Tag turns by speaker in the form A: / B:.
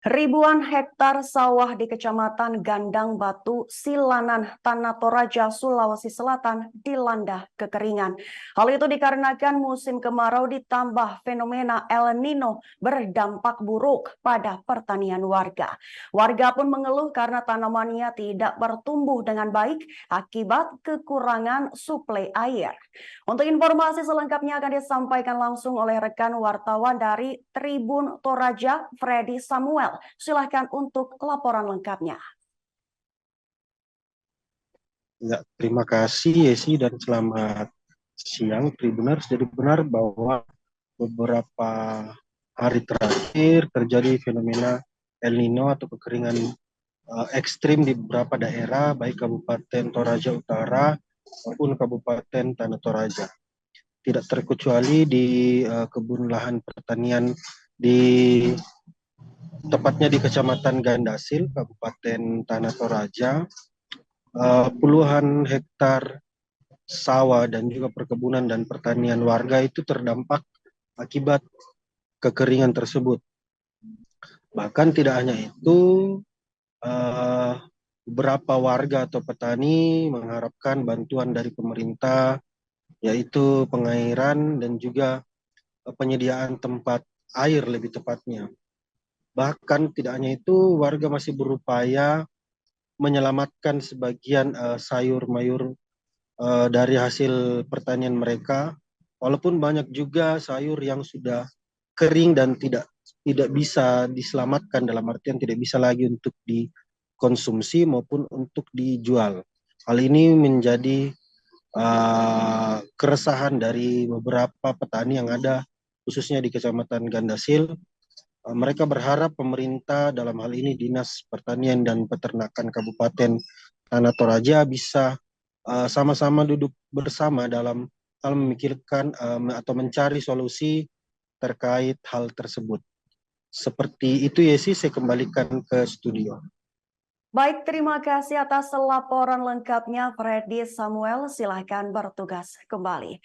A: Ribuan hektar sawah di Kecamatan Gandang Batu, Silanan, Tanah Toraja, Sulawesi Selatan dilanda kekeringan. Hal itu dikarenakan musim kemarau ditambah fenomena El Nino berdampak buruk pada pertanian warga. Warga pun mengeluh karena tanamannya tidak bertumbuh dengan baik akibat kekurangan suplai air. Untuk informasi selengkapnya akan disampaikan langsung oleh rekan wartawan dari Tribun Toraja, Freddy Samuel. Silahkan untuk laporan lengkapnya.
B: Ya, terima kasih Yesi dan selamat siang Tribuners. Jadi benar bahwa beberapa hari terakhir terjadi fenomena El Nino atau kekeringan ekstrim di beberapa daerah, baik Kabupaten Toraja Utara maupun Kabupaten Tanah Toraja. Tidak terkecuali di kebun lahan pertanian di tepatnya di Kecamatan Gandasil, Kabupaten Tanah Toraja. Puluhan hektar sawah dan juga perkebunan dan pertanian warga itu terdampak akibat kekeringan tersebut. Bahkan tidak hanya itu, beberapa warga atau petani mengharapkan bantuan dari pemerintah, yaitu pengairan dan juga penyediaan tempat air lebih tepatnya. Bahkan tidak hanya itu, warga masih berupaya menyelamatkan sebagian sayur mayur dari hasil pertanian mereka, walaupun banyak juga sayur yang sudah kering dan tidak bisa diselamatkan, dalam artian tidak bisa lagi untuk dikonsumsi maupun untuk dijual. Hal ini menjadi keresahan dari beberapa petani yang ada khususnya di Kecamatan Gandasil. Mereka berharap pemerintah, dalam hal ini Dinas Pertanian dan Peternakan Kabupaten Tanah Toraja, bisa sama-sama duduk bersama dalam hal memikirkan atau mencari solusi terkait hal tersebut. Seperti itu Yesi, saya kembalikan ke studio.
A: Baik, terima kasih atas laporan lengkapnya Freddy Samuel. Silahkan bertugas kembali.